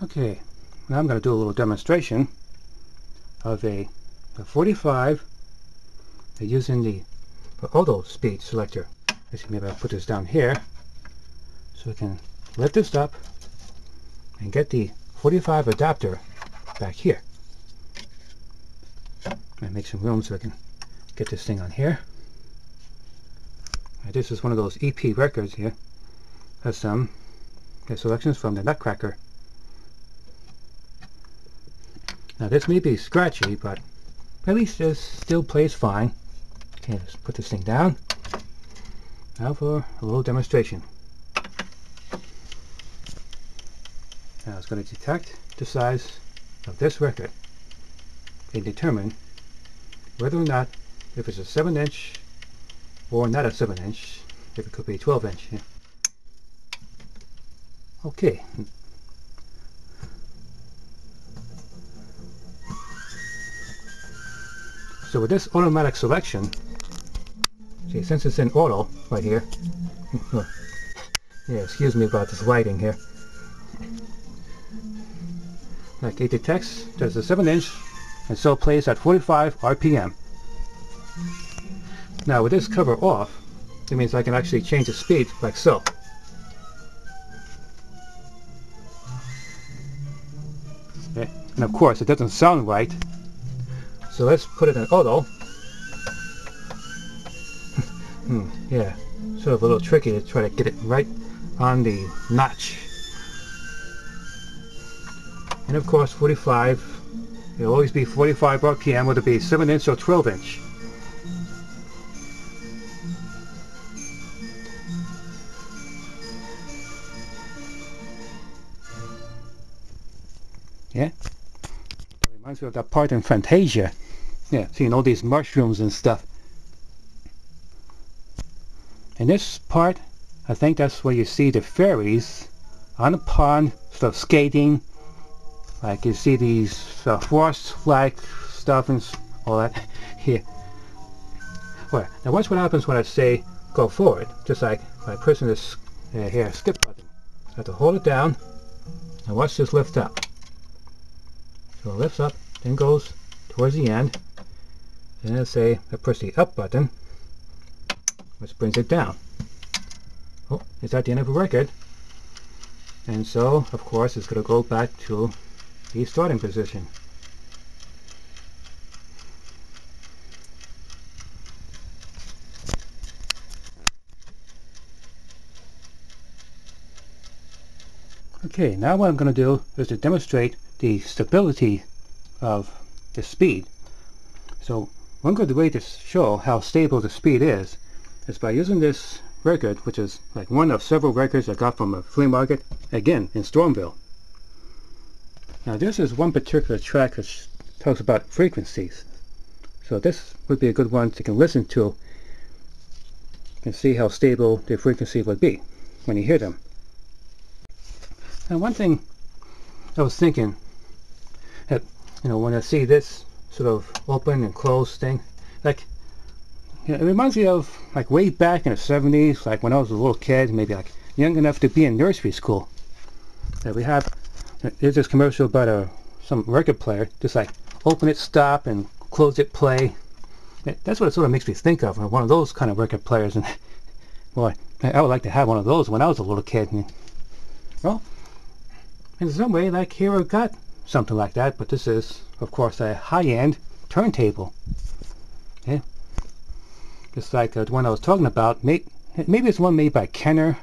Okay, now I'm going to do a little demonstration of a 45 using the auto speed selector. Actually, maybe I'll put this down here so we can lift this up and get the 45 adapter back here. And make some room so I can get this thing on here. Right, this is one of those EP records here. Has some selections from the Nutcracker. Now this may be scratchy, but at least this still plays fine. Okay, let's put this thing down. Now for a little demonstration. Now it's going to detect the size of this record and determine whether or not, if it's a 7-inch or not a 7-inch, if it could be 12-inch. Yeah. Okay. So with this automatic selection, see, since it's in auto right here, yeah, excuse me about this lighting here. Like it detects there's a 7-inch and so plays at 45 RPM. Now with this cover off, it means I can actually change the speed like so. Okay. And of course it doesn't sound right. So let's put it in auto. Yeah, sort of a little tricky to try to get it right on the notch. And of course 45, it'll always be 45 RPM, whether it be 7-inch or 12-inch. Yeah, that reminds me of that part in Fantasia. Yeah, seeing all these mushrooms and stuff. In this part, I think that's where you see the fairies on the pond, sort of skating. Like you see these frost-like stuff and all that here. Well, now watch what happens when I say go forward. Just like by pressing this here skip button. I have to hold it down and watch this lift up. So it lifts up, then goes towards the end. And let's say I press the up button, which brings it down. Oh, it's at the end of a record. And so, of course, it's going to go back to the starting position. Okay, now what I'm going to do is to demonstrate the stability of the speed. So one good way to show how stable the speed is by using this record, which is like one of several records I got from a flea market, again in Stormville. Now this is one particular track which talks about frequencies. So this would be a good one you can listen to and see how stable the frequency would be when you hear them. Now one thing I was thinking, that when I see this sort of open and closed thing, like it reminds me of like way back in the 70s, like when I was a little kid, maybe like young enough to be in nursery school. That we have, there's this commercial about some record player, just like open it, stop, and close it, play. That's what it sort of makes me think of, one of those kind of record players. And boy, I would like to have one of those when I was a little kid. And, well, in some way, like here I've got something like that, but this is, of course, a high-end turntable. Yeah. Just like the one I was talking about, maybe it's one made by Kenner.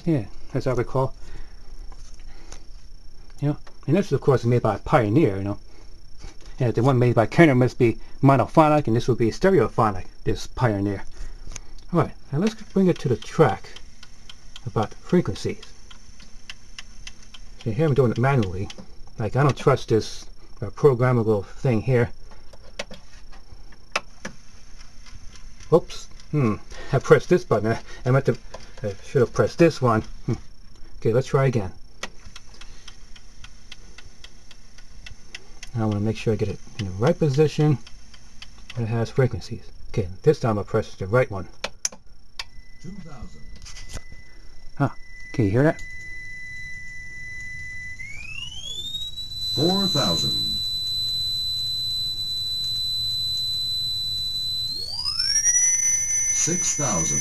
Yeah, as I recall. And this, of course, is made by Pioneer. And the one made by Kenner must be monophonic, and this will be stereophonic. This Pioneer. All right, now let's bring it to the track about frequencies. So here I'm doing it manually. Like I don't trust this programmable thing here. Oops. I pressed this button. I should have pressed this one. Okay, let's try again. Now I want to make sure I get it in the right position when it has frequencies. Okay, this time I press the right one. 2000. Can you hear that? 4,000. 6,000.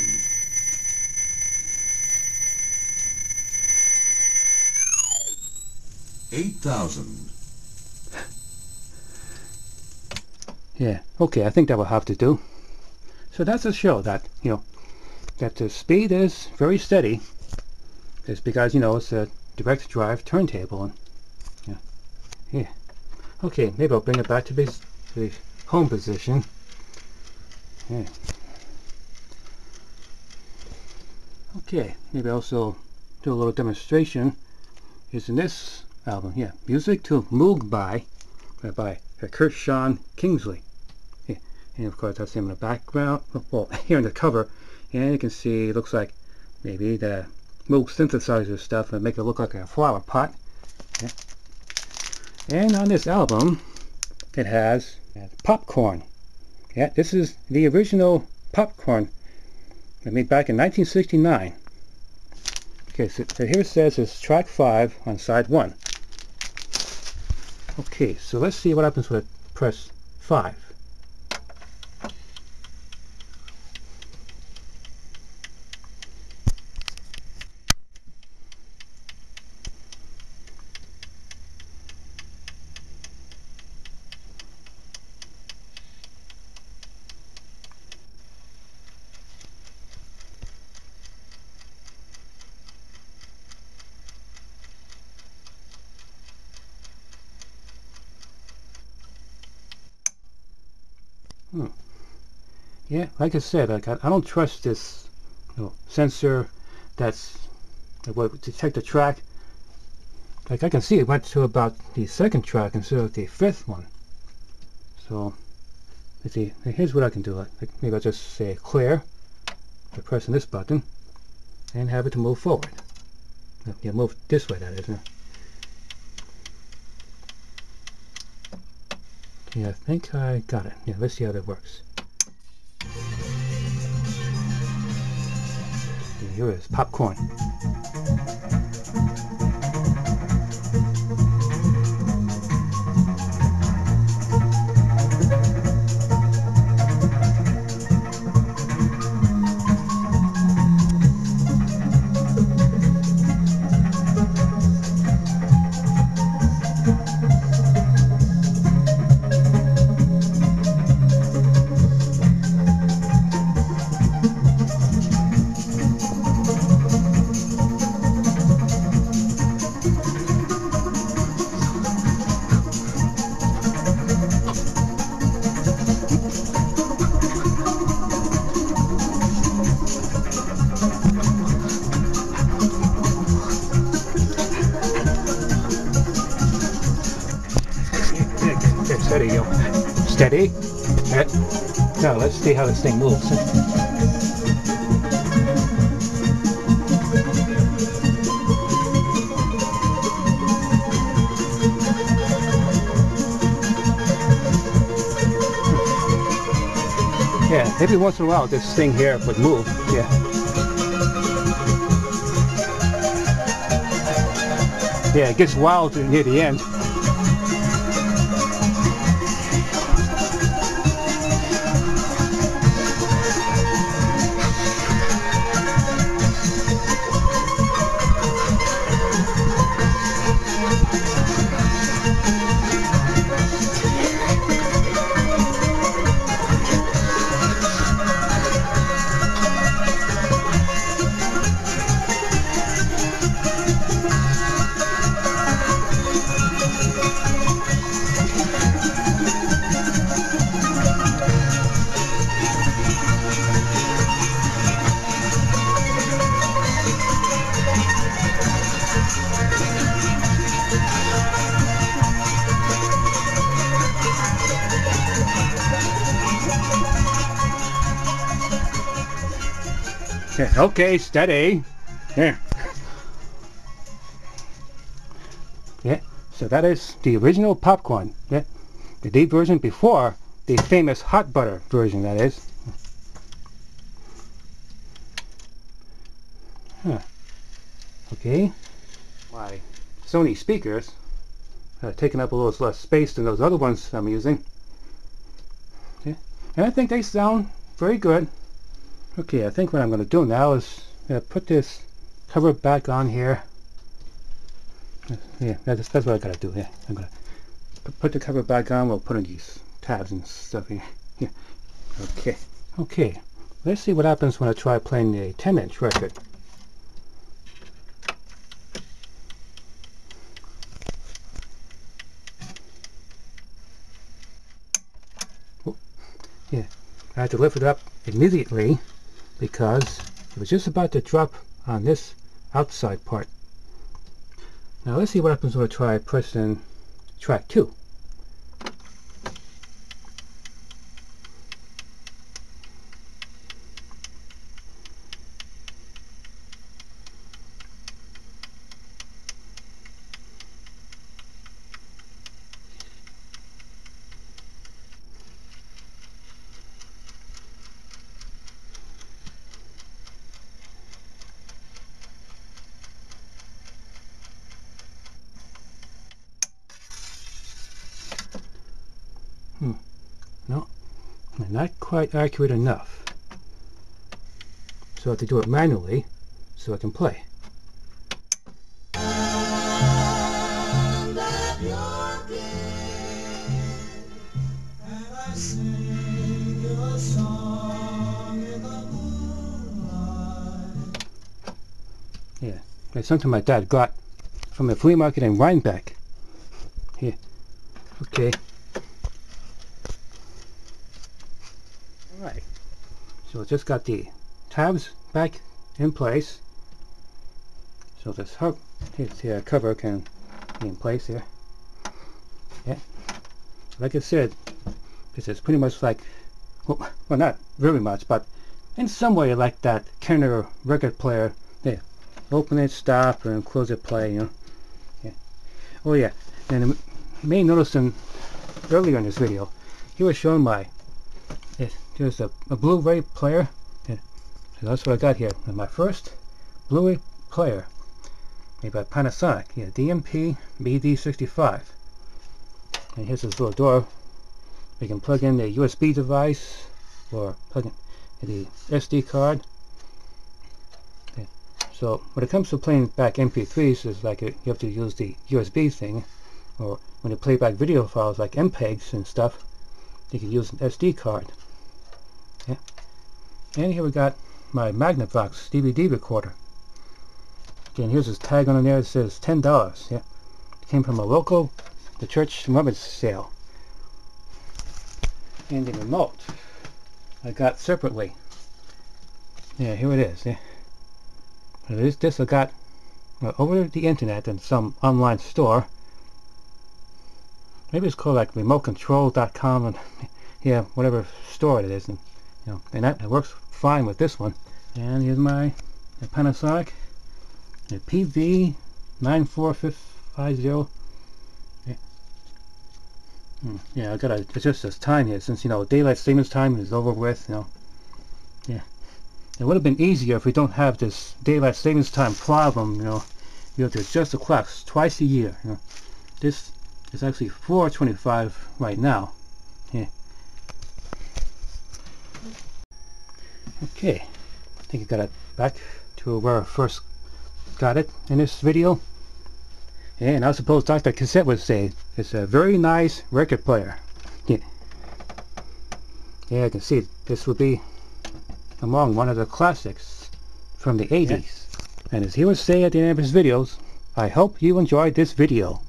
8,000. Yeah, okay, I think that will have to do. So that's a show that, that the speed is very steady. It's because, it's a direct drive turntable. And, yeah. Okay, maybe I'll bring it back to the home position. Yeah. Okay, maybe also do a little demonstration. Is in this album, Music to Moog by Gershon Kingsley. Yeah. And of course that's him in the background, well, here in the cover, and you can see it looks like maybe the Moog synthesizer stuff and make it look like a flower pot. Yeah. And on this album, it has popcorn. Yeah, this is the original popcorn made back in 1969. Okay, so here it says it's track 5 on side 1. Okay, so let's see what happens when I press 5. Yeah, like I said, I don't trust this sensor that will detect the track. Like I can see it went to about the 2nd track instead of the 5th one. So let's see. Here's what I can do. Like maybe I'll just say clear by pressing this button and have it to move forward. Yeah, move this way, that is. Yeah, I think I got it. Yeah, let's see how that works. Here is popcorn. Steady, steady. Now let's see how this thing moves. Yeah, every once in a while this thing here would move. Yeah. Yeah, it gets wild near the end. Yeah, okay, steady. Yeah. Yeah, so that is the original popcorn. Yeah, the deep version before the famous hot butter version, that is. Huh. Okay. My Sony speakers taking up a little less space than those other ones I'm using. Okay. And I think they sound very good. Okay, I think what I'm going to do now is put this cover back on here. Yeah, that's what I got to do. Yeah, I'm going to put the cover back on. We'll put in these tabs and stuff here. Yeah. Okay. Let's see what happens when I try playing a 10-inch record. Yeah, I had to lift it up immediately because it was just about to drop on this outside part. Now let's see what happens when I try pressing track 2. No, not quite accurate enough. So I have to do it manually so I can play. Yeah, it's something my dad got from a flea market in Rhinebeck. Here, okay. Alright, so I just got the tabs back in place. So this cover can be in place here. Yeah, like I said, this is pretty much like, well not very much, but in some way like that Kenner record player. Yeah, open it, stop, and close it, play, you know. Yeah. Oh yeah, and you may notice earlier in this video, he was showing there's a Blu-ray player. Yeah. So that's what I got here. And my first Blu-ray player made by Panasonic. Yeah, DMP-BD65. And here's this little door. You can plug in the USB device or plug in the SD card. Yeah. So when it comes to playing back MP3s, it's like you have to use the USB thing, or when you play back video files like MPEGs and stuff, you can use an SD card. Yeah. And here we got my Magnavox DVD recorder. Again, here's this tag on there. It says $10. Yeah, it came from the church rummage sale. And the remote I got separately. Yeah, here it is. Yeah, this I got over the internet in some online store. Maybe it's called like remotecontrol.com, and yeah, whatever store it is, and you know, and that works fine with this one. And here's my Panasonic PV-9450. Yeah. Yeah, I gotta adjust this time here since, you know, daylight savings time is over with, you know. Yeah, it would have been easier if we don't have this daylight savings time problem, you know. You have to adjust the clocks twice a year, you know. This is actually 4:25 right now. Yeah. Okay, I think I got it back to where I first got it in this video. And I suppose Dr. Cassette would say it's a very nice record player. Yeah, yeah, I can see this would be among one of the classics from the 80s. Yeah. And as he would say at the end of his videos, I hope you enjoyed this video.